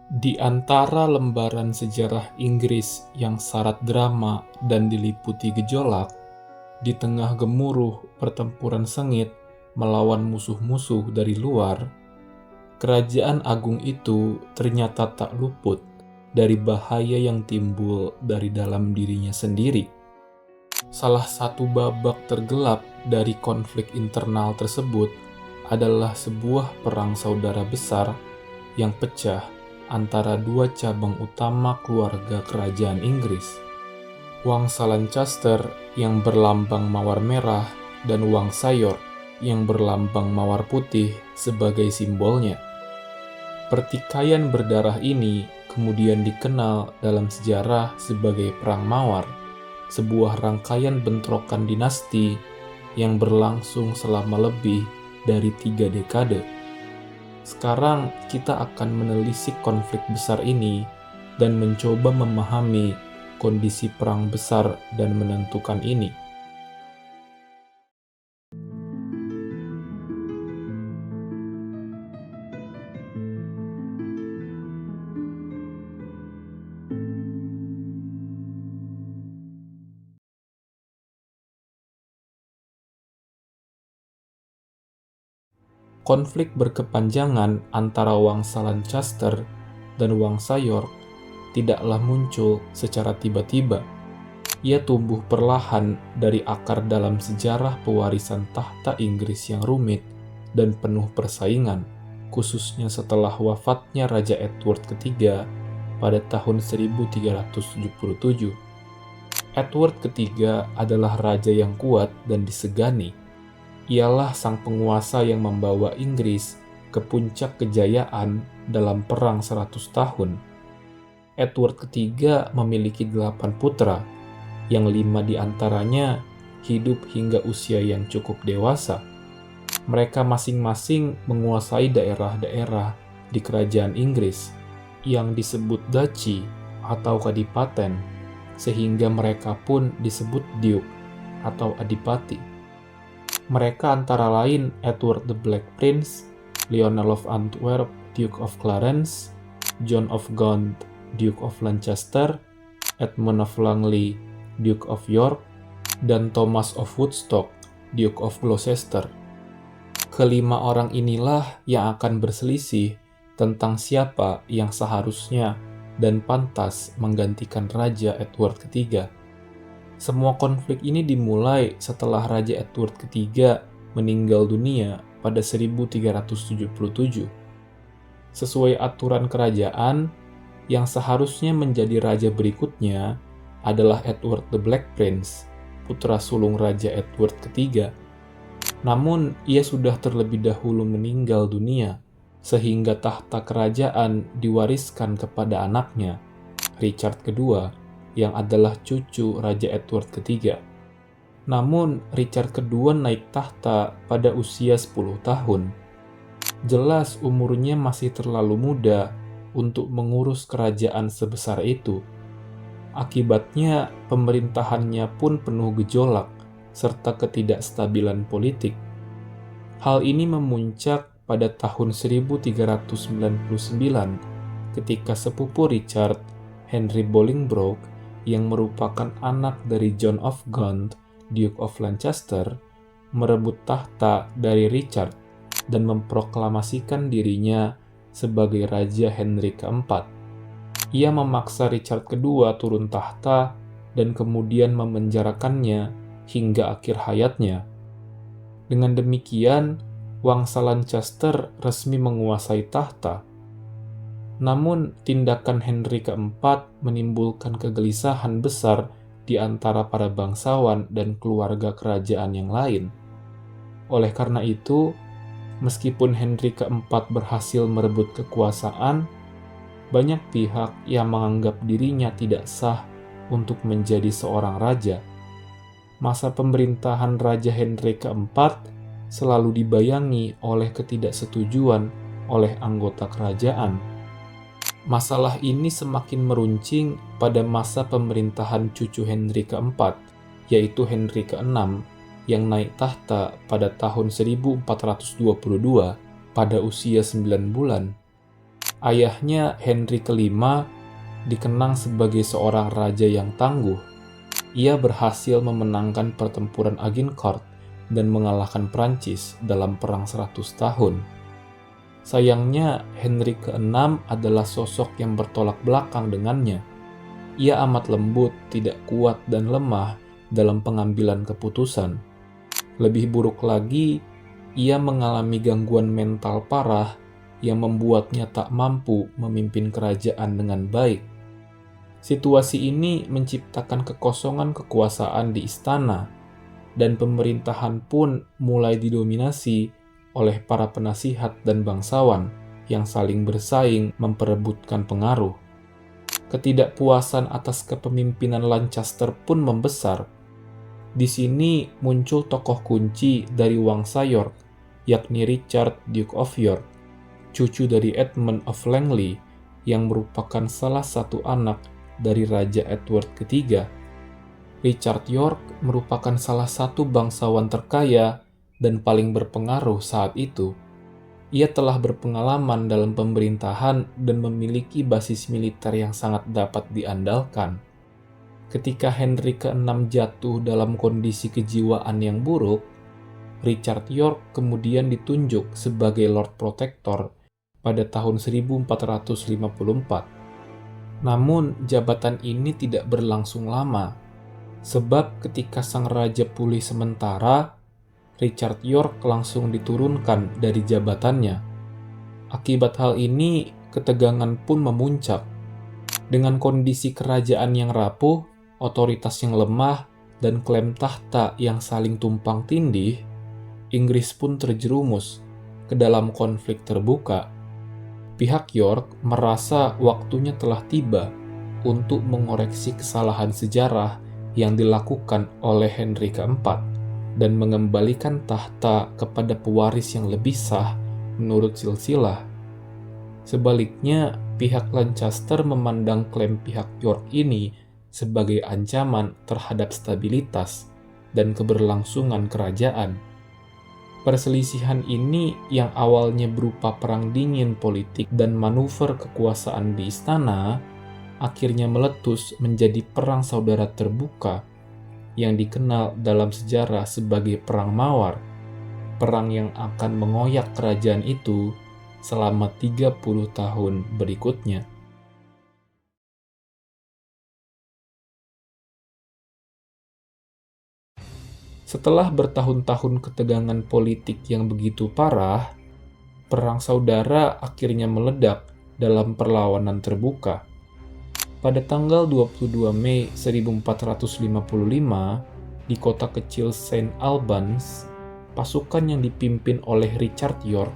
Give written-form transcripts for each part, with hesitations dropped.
Di antara lembaran sejarah Inggris yang syarat drama dan diliputi gejolak, di tengah gemuruh pertempuran sengit melawan musuh-musuh dari luar, kerajaan agung itu ternyata tak luput dari bahaya yang timbul dari dalam dirinya sendiri. Salah satu babak tergelap dari konflik internal tersebut adalah sebuah perang saudara besar yang pecah antara dua cabang utama keluarga kerajaan Inggris, Wangsa Lancaster yang berlambang mawar merah dan Wangsa York yang berlambang mawar putih sebagai simbolnya. Pertikaian berdarah ini kemudian dikenal dalam sejarah sebagai Perang Mawar, sebuah rangkaian bentrokan dinasti yang berlangsung selama lebih dari 3 dekade. Sekarang kita akan menelisik konflik besar ini dan mencoba memahami kondisi perang besar dan menentukan ini. Konflik berkepanjangan antara Wangsa Lancaster dan Wangsa York tidaklah muncul secara tiba-tiba. Ia tumbuh perlahan dari akar dalam sejarah pewarisan tahta Inggris yang rumit dan penuh persaingan, khususnya setelah wafatnya Raja Edward III pada tahun 1377. Edward III adalah raja yang kuat dan disegani. Ialah sang penguasa yang membawa Inggris ke puncak kejayaan dalam Perang 100 tahun. Edward III memiliki 8 putra, yang 5 diantaranya hidup hingga usia yang cukup dewasa. Mereka masing-masing menguasai daerah-daerah di kerajaan Inggris yang disebut duchy atau kadipaten, sehingga mereka pun disebut duke atau adipati. Mereka antara lain Edward the Black Prince, Lionel of Antwerp, Duke of Clarence, John of Gaunt, Duke of Lancaster, Edmund of Langley, Duke of York, dan Thomas of Woodstock, Duke of Gloucester. Kelima orang inilah yang akan berselisih tentang siapa yang seharusnya dan pantas menggantikan Raja Edward III. Semua konflik ini dimulai setelah Raja Edward III meninggal dunia pada 1377. Sesuai aturan kerajaan, yang seharusnya menjadi raja berikutnya adalah Edward the Black Prince, putra sulung Raja Edward III. Namun, ia sudah terlebih dahulu meninggal dunia, sehingga tahta kerajaan diwariskan kepada anaknya, Richard II, yang adalah cucu Raja Edward III. Namun, Richard II naik tahta pada usia 10 tahun. Jelas umurnya masih terlalu muda untuk mengurus kerajaan sebesar itu. Akibatnya, pemerintahannya pun penuh gejolak serta ketidakstabilan politik. Hal ini memuncak pada tahun 1399 ketika sepupu Richard, Henry Bolingbroke, yang merupakan anak dari John of Gaunt, Duke of Lancaster, merebut tahta dari Richard dan memproklamasikan dirinya sebagai Raja Henry keempat. Ia memaksa Richard II turun tahta dan kemudian memenjarakannya hingga akhir hayatnya. Dengan demikian, Wangsa Lancaster resmi menguasai tahta. Namun, tindakan Henry keempat menimbulkan kegelisahan besar di antara para bangsawan dan keluarga kerajaan yang lain. Oleh karena itu, meskipun Henry keempat berhasil merebut kekuasaan, banyak pihak yang menganggap dirinya tidak sah untuk menjadi seorang raja. Masa pemerintahan Raja Henry keempat selalu dibayangi oleh ketidaksetujuan oleh anggota kerajaan. Masalah ini semakin meruncing pada masa pemerintahan cucu Henry keempat, yaitu Henry keenam, yang naik tahta pada tahun 1422 pada usia 9 bulan. Ayahnya Henry kelima dikenang sebagai seorang raja yang tangguh. Ia berhasil memenangkan pertempuran Agincourt dan mengalahkan Prancis dalam Perang 100 tahun. Sayangnya, Henry ke-6 adalah sosok yang bertolak belakang dengannya. Ia amat lembut, tidak kuat, dan lemah dalam pengambilan keputusan. Lebih buruk lagi, ia mengalami gangguan mental parah yang membuatnya tak mampu memimpin kerajaan dengan baik. Situasi ini menciptakan kekosongan kekuasaan di istana, dan pemerintahan pun mulai didominasi oleh para penasihat dan bangsawan yang saling bersaing memperebutkan pengaruh. Ketidakpuasan atas kepemimpinan Lancaster pun membesar. Di sini muncul tokoh kunci dari Wangsa York, yakni Richard, Duke of York, cucu dari Edmund of Langley, yang merupakan salah satu anak dari Raja Edward III. Richard York merupakan salah satu bangsawan terkaya dan paling berpengaruh saat itu. Ia telah berpengalaman dalam pemerintahan dan memiliki basis militer yang sangat dapat diandalkan. Ketika Henry ke-6 jatuh dalam kondisi kejiwaan yang buruk, Richard York kemudian ditunjuk sebagai Lord Protector pada tahun 1454. Namun, jabatan ini tidak berlangsung lama, sebab ketika sang raja pulih sementara, Richard York langsung diturunkan dari jabatannya. Akibat hal ini, ketegangan pun memuncak. Dengan kondisi kerajaan yang rapuh, otoritas yang lemah, dan klaim tahta yang saling tumpang tindih, Inggris pun terjerumus ke dalam konflik terbuka. Pihak York merasa waktunya telah tiba untuk mengoreksi kesalahan sejarah yang dilakukan oleh Henry keempat dan mengembalikan tahta kepada pewaris yang lebih sah menurut silsilah. Sebaliknya, pihak Lancaster memandang klaim pihak York ini sebagai ancaman terhadap stabilitas dan keberlangsungan kerajaan. Perselisihan ini yang awalnya berupa perang dingin politik dan manuver kekuasaan di istana, akhirnya meletus menjadi perang saudara terbuka yang dikenal dalam sejarah sebagai Perang Mawar, perang yang akan mengoyak kerajaan itu selama 30 tahun berikutnya. Setelah bertahun-tahun ketegangan politik yang begitu parah, perang saudara akhirnya meledak dalam perlawanan terbuka. Pada tanggal 22 Mei 1455, di kota kecil St. Albans, pasukan yang dipimpin oleh Richard York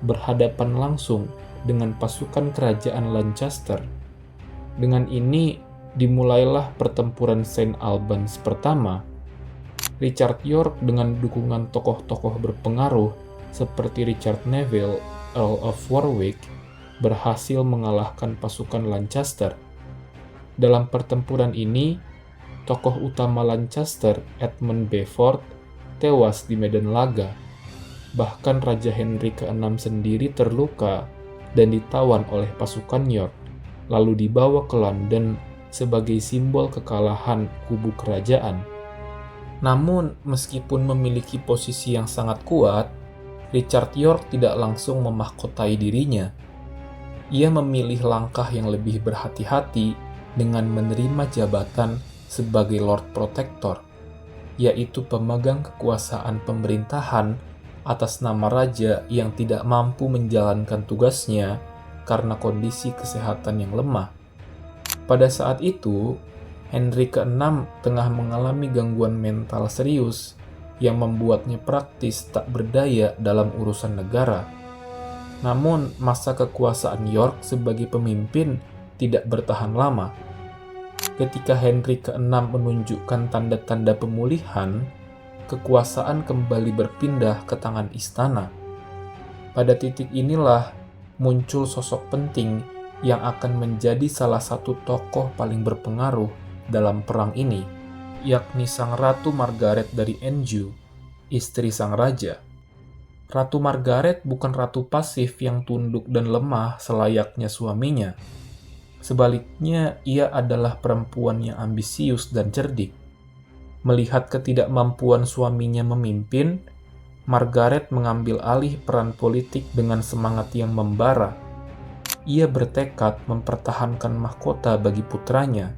berhadapan langsung dengan pasukan kerajaan Lancaster. Dengan ini, dimulailah pertempuran St. Albans pertama. Richard York dengan dukungan tokoh-tokoh berpengaruh seperti Richard Neville, Earl of Warwick, berhasil mengalahkan pasukan Lancaster. Dalam pertempuran ini, tokoh utama Lancaster, Edmund Beaufort, tewas di medan laga. Bahkan Raja Henry ke-6 sendiri terluka dan ditawan oleh pasukan York, lalu dibawa ke London sebagai simbol kekalahan kubu kerajaan. Namun, meskipun memiliki posisi yang sangat kuat, Richard York tidak langsung memahkotai dirinya. Ia memilih langkah yang lebih berhati-hati dengan menerima jabatan sebagai Lord Protector, yaitu pemegang kekuasaan pemerintahan atas nama raja yang tidak mampu menjalankan tugasnya karena kondisi kesehatan yang lemah. Pada saat itu, Henry ke-6 tengah mengalami gangguan mental serius yang membuatnya praktis tak berdaya dalam urusan negara. Namun, masa kekuasaan York sebagai pemimpin tidak bertahan lama. Ketika Henry ke-6 menunjukkan tanda-tanda pemulihan, kekuasaan kembali berpindah ke tangan istana. Pada titik inilah muncul sosok penting yang akan menjadi salah satu tokoh paling berpengaruh dalam perang ini, yakni Sang Ratu Margaret dari Anjou, istri sang raja. Ratu Margaret bukan ratu pasif yang tunduk dan lemah selayaknya suaminya. Sebaliknya, ia adalah perempuan yang ambisius dan cerdik. Melihat ketidakmampuan suaminya memimpin, Margaret mengambil alih peran politik dengan semangat yang membara. Ia bertekad mempertahankan mahkota bagi putranya,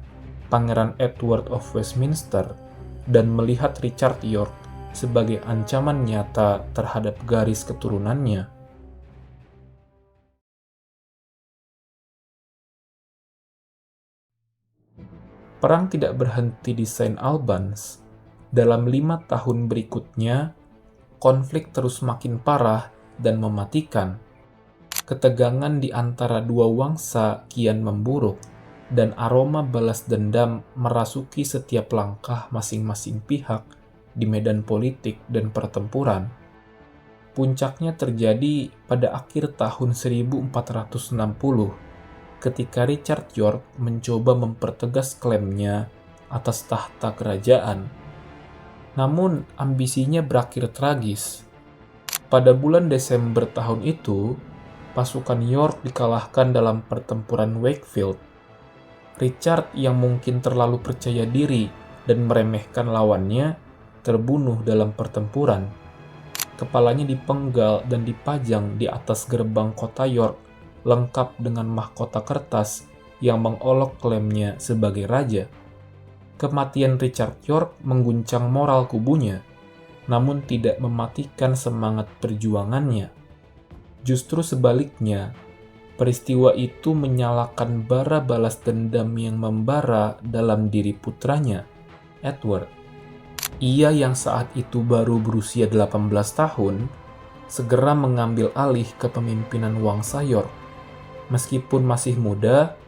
Pangeran Edward of Westminster, dan melihat Richard York sebagai ancaman nyata terhadap garis keturunannya. Perang tidak berhenti di St. Albans. Dalam 5 tahun berikutnya, konflik terus makin parah dan mematikan. Ketegangan di antara dua wangsa kian memburuk, dan aroma balas dendam merasuki setiap langkah masing-masing pihak di medan politik dan pertempuran. Puncaknya terjadi pada akhir tahun 1460, ketika Richard York mencoba mempertegas klaimnya atas tahta kerajaan. Namun, ambisinya berakhir tragis. Pada bulan Desember tahun itu, pasukan York dikalahkan dalam pertempuran Wakefield. Richard yang mungkin terlalu percaya diri dan meremehkan lawannya, terbunuh dalam pertempuran. Kepalanya dipenggal dan dipajang di atas gerbang kota York, lengkap dengan mahkota kertas yang mengolok klaimnya sebagai raja. Kematian Richard York mengguncang moral kubunya, namun tidak mematikan semangat perjuangannya. Justru sebaliknya, peristiwa itu menyalakan bara balas dendam yang membara dalam diri putranya, Edward. Ia yang saat itu baru berusia 18 tahun, segera mengambil alih kepemimpinan Wangsa York. Meskipun masih muda,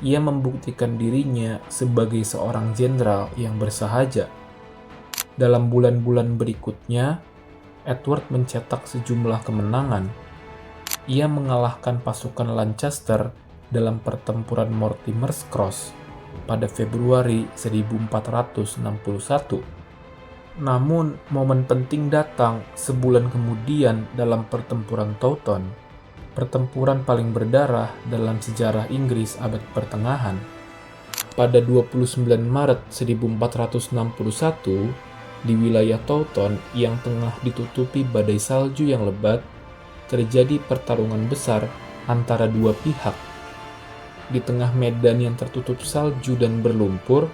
ia membuktikan dirinya sebagai seorang jenderal yang bersahaja. Dalam bulan-bulan berikutnya, Edward mencetak sejumlah kemenangan. Ia mengalahkan pasukan Lancaster dalam pertempuran Mortimer's Cross pada Februari 1461. Namun, momen penting datang sebulan kemudian dalam pertempuran Teuton, pertempuran paling berdarah dalam sejarah Inggris abad pertengahan. Pada 29 Maret 1461, di wilayah Teuton yang tengah ditutupi badai salju yang lebat, terjadi pertarungan besar antara dua pihak. Di tengah medan yang tertutup salju dan berlumpur,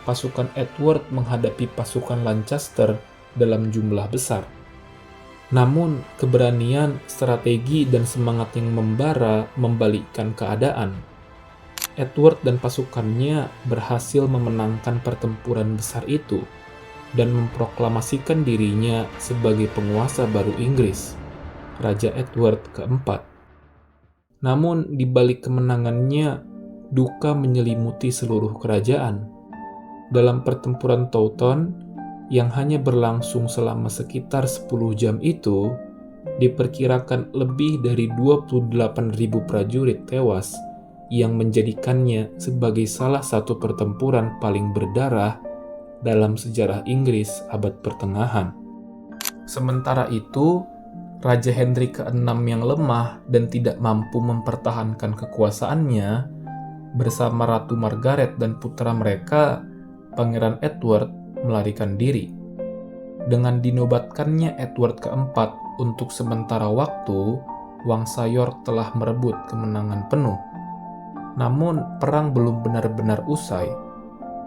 pasukan Edward menghadapi pasukan Lancaster dalam jumlah besar. Namun, keberanian, strategi, dan semangat yang membara membalikkan keadaan. Edward dan pasukannya berhasil memenangkan pertempuran besar itu dan memproklamasikan dirinya sebagai penguasa baru Inggris, Raja Edward keempat. Namun, di balik kemenangannya, duka menyelimuti seluruh kerajaan. Dalam pertempuran Teuton, yang hanya berlangsung selama sekitar 10 jam itu, diperkirakan lebih dari 28.000 prajurit tewas, yang menjadikannya sebagai salah satu pertempuran paling berdarah dalam sejarah Inggris abad pertengahan. Sementara itu, Raja Henry ke-6 yang lemah dan tidak mampu mempertahankan kekuasaannya, bersama Ratu Margaret dan putra mereka, Pangeran Edward, melarikan diri. Dengan dinobatkannya Edward keempat untuk sementara waktu, Wangsa York telah merebut kemenangan penuh. Namun, perang belum benar-benar usai.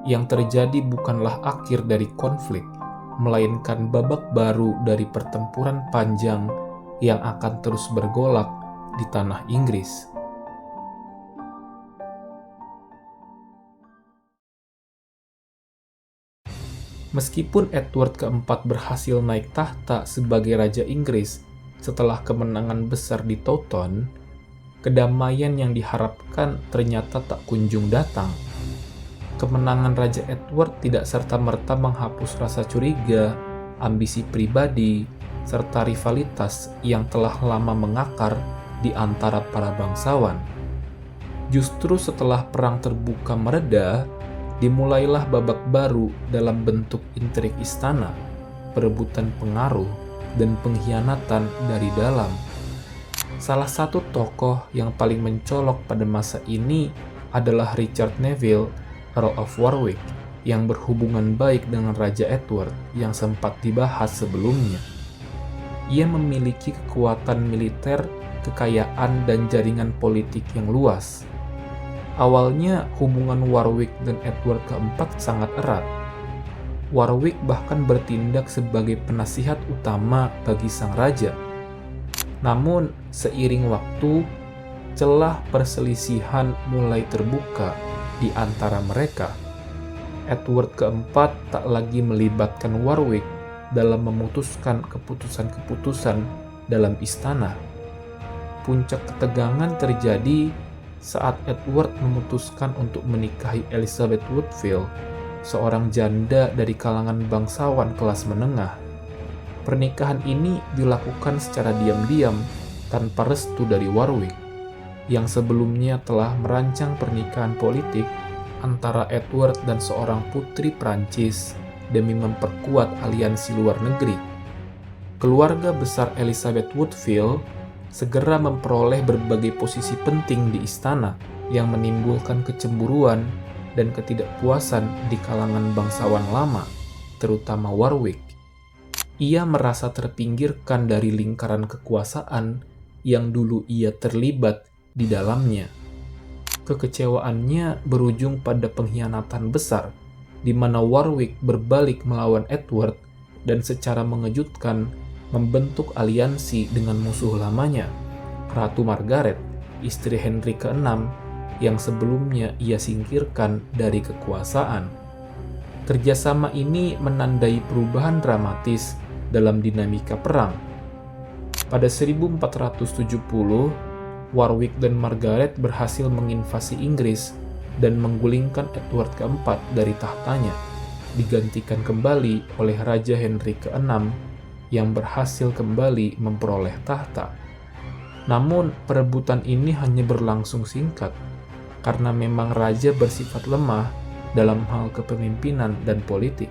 Yang terjadi bukanlah akhir dari konflik, melainkan babak baru dari pertempuran panjang yang akan terus bergolak di tanah Inggris. Meskipun Edward keempat berhasil naik tahta sebagai Raja Inggris setelah kemenangan besar di Teuton, kedamaian yang diharapkan ternyata tak kunjung datang. Kemenangan Raja Edward tidak serta-merta menghapus rasa curiga, ambisi pribadi, serta rivalitas yang telah lama mengakar di antara para bangsawan. Justru setelah perang terbuka mereda, dimulailah babak baru dalam bentuk intrik istana, perebutan pengaruh, dan pengkhianatan dari dalam. Salah satu tokoh yang paling mencolok pada masa ini adalah Richard Neville, Earl of Warwick, yang berhubungan baik dengan Raja Edward yang sempat dibahas sebelumnya. Ia memiliki kekuatan militer, kekayaan, dan jaringan politik yang luas. Awalnya, hubungan Warwick dan Edward keempat sangat erat. Warwick bahkan bertindak sebagai penasihat utama bagi sang raja. Namun, seiring waktu, celah perselisihan mulai terbuka di antara mereka. Edward keempat tak lagi melibatkan Warwick dalam memutuskan keputusan-keputusan dalam istana. Puncak ketegangan terjadi saat Edward memutuskan untuk menikahi Elizabeth Woodville, seorang janda dari kalangan bangsawan kelas menengah. Pernikahan ini dilakukan secara diam-diam tanpa restu dari Warwick, yang sebelumnya telah merancang pernikahan politik antara Edward dan seorang putri Prancis demi memperkuat aliansi luar negeri. Keluarga besar Elizabeth Woodville segera memperoleh berbagai posisi penting di istana yang menimbulkan kecemburuan dan ketidakpuasan di kalangan bangsawan lama, terutama Warwick. Ia merasa terpinggirkan dari lingkaran kekuasaan yang dulu ia terlibat di dalamnya. Kekecewaannya berujung pada pengkhianatan besar, di mana Warwick berbalik melawan Edward dan secara mengejutkan membentuk aliansi dengan musuh lamanya, Ratu Margaret, istri Henry ke-6, yang sebelumnya ia singkirkan dari kekuasaan. Kerjasama ini menandai perubahan dramatis dalam dinamika perang. Pada 1470, Warwick dan Margaret berhasil menginvasi Inggris dan menggulingkan Edward keempat dari tahtanya, digantikan kembali oleh Raja Henry ke-6 yang berhasil kembali memperoleh tahta. Namun, perebutan ini hanya berlangsung singkat, karena memang raja bersifat lemah dalam hal kepemimpinan dan politik.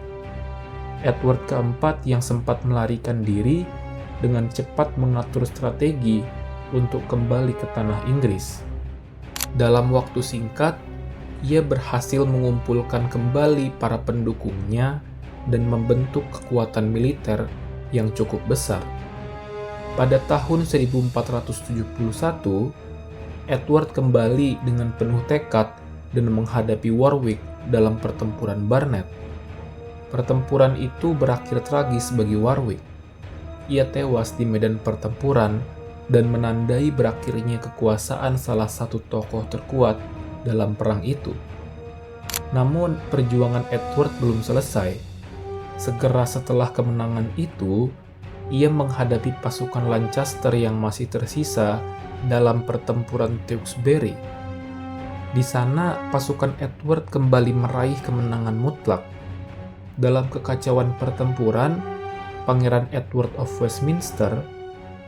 Edward keempat yang sempat melarikan diri dengan cepat mengatur strategi untuk kembali ke tanah Inggris. Dalam waktu singkat, ia berhasil mengumpulkan kembali para pendukungnya dan membentuk kekuatan militer yang cukup besar. Pada tahun 1471, Edward kembali dengan penuh tekad dan menghadapi Warwick dalam pertempuran Barnet. Pertempuran itu berakhir tragis bagi Warwick. Ia tewas di medan pertempuran dan menandai berakhirnya kekuasaan salah satu tokoh terkuat dalam perang itu. Namun, perjuangan Edward belum selesai. Segera setelah kemenangan itu, ia menghadapi pasukan Lancaster yang masih tersisa dalam pertempuran Tewkesbury. Di sana, pasukan Edward kembali meraih kemenangan mutlak. Dalam kekacauan pertempuran, Pangeran Edward of Westminster,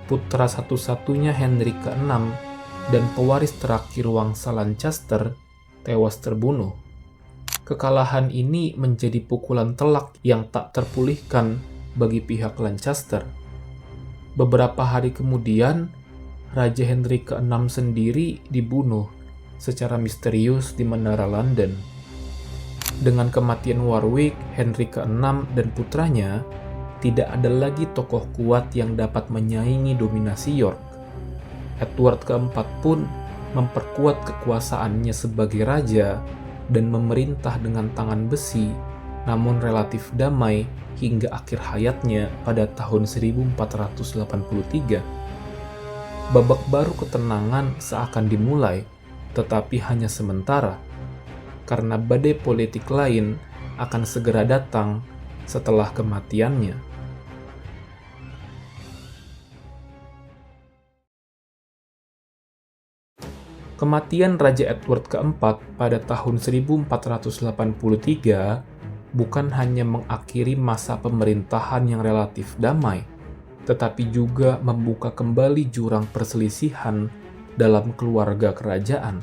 putra satu-satunya Henry ke-6 dan pewaris terakhir Wangsa Lancaster, tewas terbunuh. Kekalahan ini menjadi pukulan telak yang tak terpulihkan bagi pihak Lancaster. Beberapa hari kemudian, Raja Henry ke-6 sendiri dibunuh secara misterius di menara London. Dengan kematian Warwick, Henry ke-6 dan putranya, tidak ada lagi tokoh kuat yang dapat menyaingi dominasi York. Edward keempat pun memperkuat kekuasaannya sebagai raja dan memerintah dengan tangan besi, namun relatif damai hingga akhir hayatnya pada tahun 1483. Babak baru ketenangan seakan dimulai, tetapi hanya sementara, karena badai politik lain akan segera datang setelah kematiannya. Kematian Raja Edward keempat pada tahun 1483 bukan hanya mengakhiri masa pemerintahan yang relatif damai, tetapi juga membuka kembali jurang perselisihan dalam keluarga kerajaan.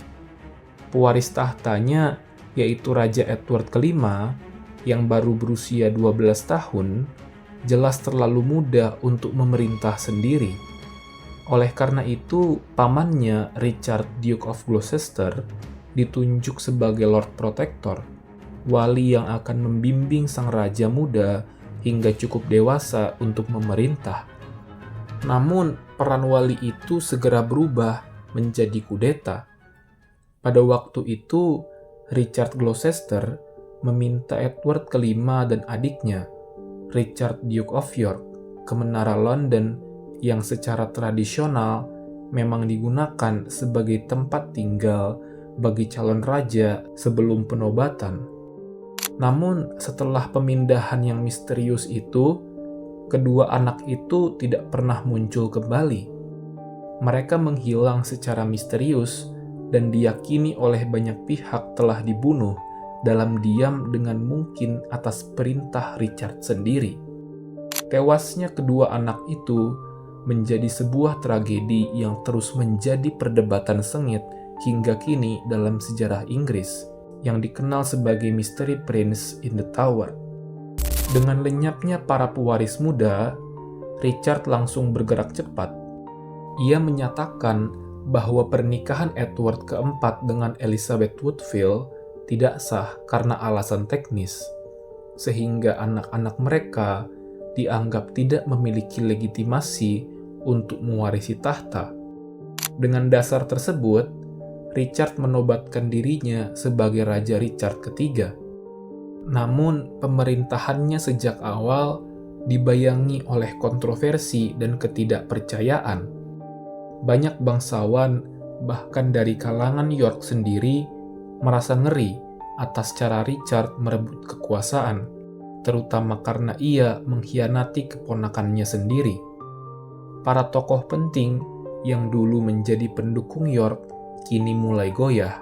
Pewaris tahtanya, yaitu Raja Edward kelima, yang baru berusia 12 tahun, jelas terlalu muda untuk memerintah sendiri. Oleh karena itu, pamannya Richard Duke of Gloucester ditunjuk sebagai Lord Protector, wali yang akan membimbing sang raja muda hingga cukup dewasa untuk memerintah. Namun, peran wali itu segera berubah menjadi kudeta. Pada waktu itu, Richard Gloucester meminta Edward kelima dan adiknya, Richard Duke of York, ke menara London yang secara tradisional memang digunakan sebagai tempat tinggal bagi calon raja sebelum penobatan. Namun, setelah pemindahan yang misterius itu, kedua anak itu tidak pernah muncul kembali. Mereka menghilang secara misterius dan diyakini oleh banyak pihak telah dibunuh dalam diam dengan mungkin atas perintah Richard sendiri. Tewasnya kedua anak itu menjadi sebuah tragedi yang terus menjadi perdebatan sengit hingga kini dalam sejarah Inggris, yang dikenal sebagai Mystery Prince in the Tower. Dengan lenyapnya para pewaris muda, Richard langsung bergerak cepat. Ia menyatakan bahwa pernikahan Edward keempat dengan Elizabeth Woodville tidak sah karena alasan teknis, sehingga anak-anak mereka dianggap tidak memiliki legitimasi untuk mewarisi tahta. Dengan dasar tersebut, Richard menobatkan dirinya sebagai Raja Richard ketiga. Namun, pemerintahannya sejak awal dibayangi oleh kontroversi dan ketidakpercayaan. Banyak bangsawan, bahkan dari kalangan York sendiri, merasa ngeri atas cara Richard merebut kekuasaan, terutama karena ia mengkhianati keponakannya sendiri. Para tokoh penting yang dulu menjadi pendukung York kini mulai goyah,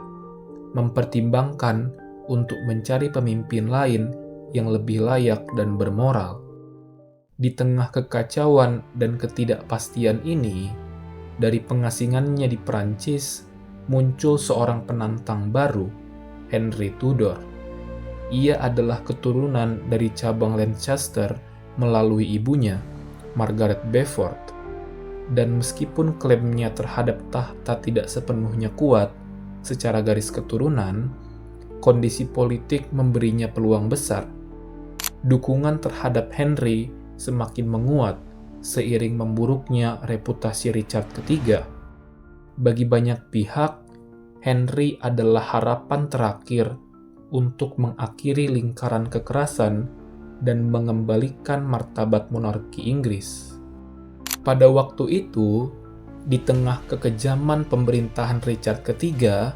mempertimbangkan untuk mencari pemimpin lain yang lebih layak dan bermoral. Di tengah kekacauan dan ketidakpastian ini, dari pengasingannya di Perancis, muncul seorang penantang baru, Henry Tudor. Ia adalah keturunan dari cabang Lancaster melalui ibunya, Margaret Beaufort. Dan meskipun klaimnya terhadap tahta tidak sepenuhnya kuat secara garis keturunan, kondisi politik memberinya peluang besar. Dukungan terhadap Henry semakin menguat seiring memburuknya reputasi Richard III. Bagi banyak pihak, Henry adalah harapan terakhir untuk mengakhiri lingkaran kekerasan dan mengembalikan martabat monarki Inggris. Pada waktu itu, di tengah kekejaman pemerintahan Richard III,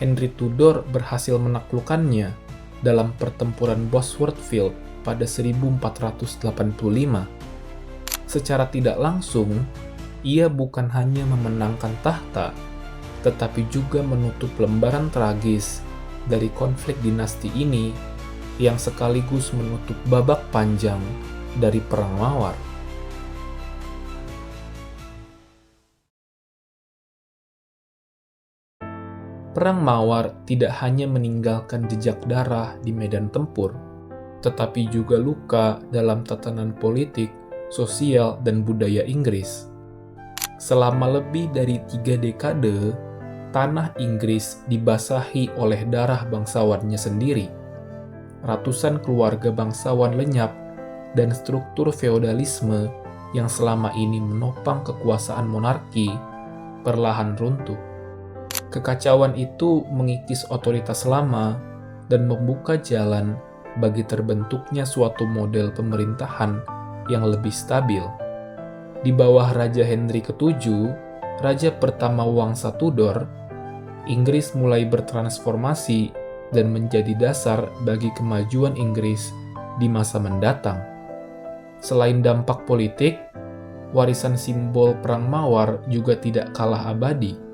Henry Tudor berhasil menaklukkannya dalam pertempuran Bosworth Field pada 1485. Secara tidak langsung, ia bukan hanya memenangkan tahta, tetapi juga menutup lembaran tragis dari konflik dinasti ini yang sekaligus menutup babak panjang dari Perang Mawar. Perang Mawar tidak hanya meninggalkan jejak darah di medan tempur, tetapi juga luka dalam tatanan politik, sosial, dan budaya Inggris. Selama lebih dari 3 dekade, tanah Inggris dibasahi oleh darah bangsawannya sendiri. Ratusan keluarga bangsawan lenyap, dan struktur feodalisme yang selama ini menopang kekuasaan monarki perlahan runtuh. Kekacauan itu mengikis otoritas lama dan membuka jalan bagi terbentuknya suatu model pemerintahan yang lebih stabil. Di bawah Raja Henry VII, raja pertama Wangsa Tudor, Inggris mulai bertransformasi dan menjadi dasar bagi kemajuan Inggris di masa mendatang. Selain dampak politik, warisan simbol Perang Mawar juga tidak kalah abadi.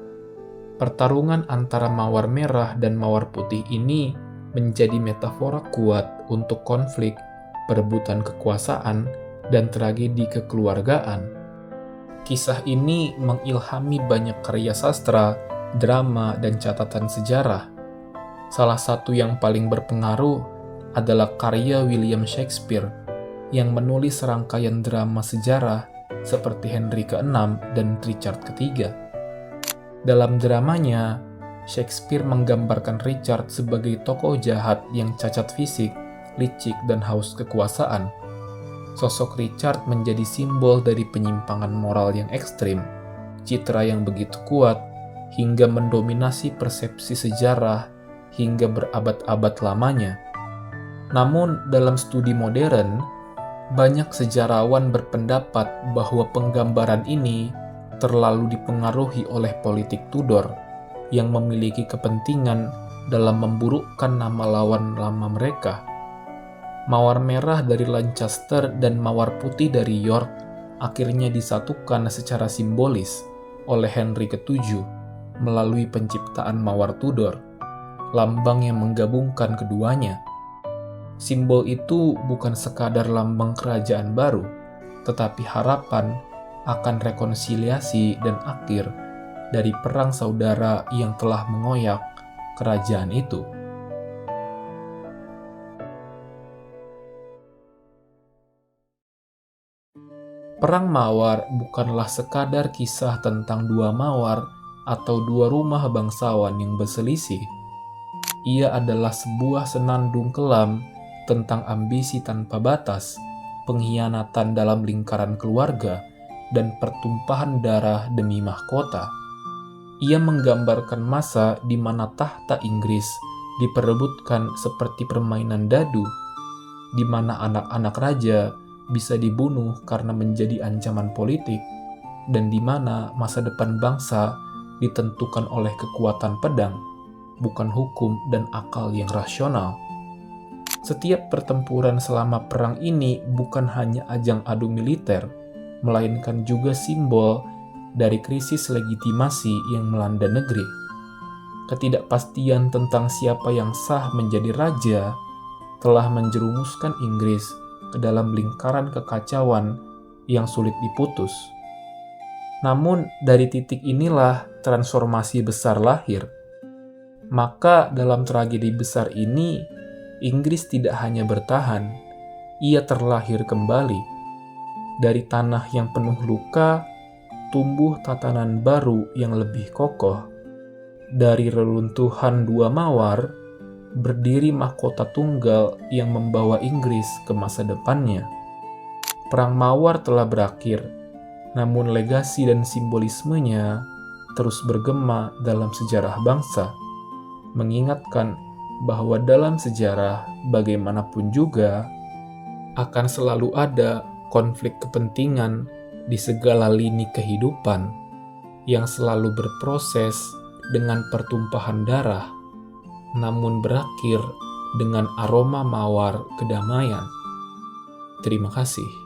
Pertarungan antara Mawar Merah dan Mawar Putih ini menjadi metafora kuat untuk konflik, perebutan kekuasaan, dan tragedi kekeluargaan. Kisah ini mengilhami banyak karya sastra, drama, dan catatan sejarah. Salah satu yang paling berpengaruh adalah karya William Shakespeare yang menulis serangkaian drama sejarah seperti Henry ke-6 dan Richard III. Dalam dramanya, Shakespeare menggambarkan Richard sebagai tokoh jahat yang cacat fisik, licik, dan haus kekuasaan. Sosok Richard menjadi simbol dari penyimpangan moral yang ekstrim, citra yang begitu kuat, hingga mendominasi persepsi sejarah hingga berabad-abad lamanya. Namun, dalam studi modern, banyak sejarawan berpendapat bahwa penggambaran ini terlalu dipengaruhi oleh politik Tudor yang memiliki kepentingan dalam memburukkan nama lawan lama mereka. Mawar merah dari Lancaster dan mawar putih dari York akhirnya disatukan secara simbolis oleh Henry ke-7 melalui penciptaan mawar Tudor, lambang yang menggabungkan keduanya. Simbol itu bukan sekadar lambang kerajaan baru, tetapi harapan akan rekonsiliasi dan akhir dari perang saudara yang telah mengoyak kerajaan itu. Perang Mawar bukanlah sekadar kisah tentang dua mawar atau dua rumah bangsawan yang berselisih. Ia adalah sebuah senandung kelam tentang ambisi tanpa batas, pengkhianatan dalam lingkaran keluarga, dan pertumpahan darah demi mahkota. Ia menggambarkan masa di mana tahta Inggris diperebutkan seperti permainan dadu, di mana anak-anak raja bisa dibunuh karena menjadi ancaman politik, dan di mana masa depan bangsa ditentukan oleh kekuatan pedang, bukan hukum dan akal yang rasional. Setiap pertempuran selama perang ini bukan hanya ajang adu militer, melainkan juga simbol dari krisis legitimasi yang melanda negeri. Ketidakpastian tentang siapa yang sah menjadi raja telah menjerumuskan Inggris ke dalam lingkaran kekacauan yang sulit diputus. Namun, dari titik inilah transformasi besar lahir. Maka, dalam tragedi besar ini, Inggris tidak hanya bertahan, ia terlahir kembali. Dari tanah yang penuh luka, tumbuh tatanan baru yang lebih kokoh. Dari reruntuhan dua mawar, berdiri mahkota tunggal yang membawa Inggris ke masa depannya. Perang Mawar telah berakhir, namun legasi dan simbolismenya terus bergema dalam sejarah bangsa, mengingatkan bahwa dalam sejarah bagaimanapun juga akan selalu ada konflik kepentingan di segala lini kehidupan yang selalu berproses dengan pertumpahan darah, namun berakhir dengan aroma mawar kedamaian. Terima kasih.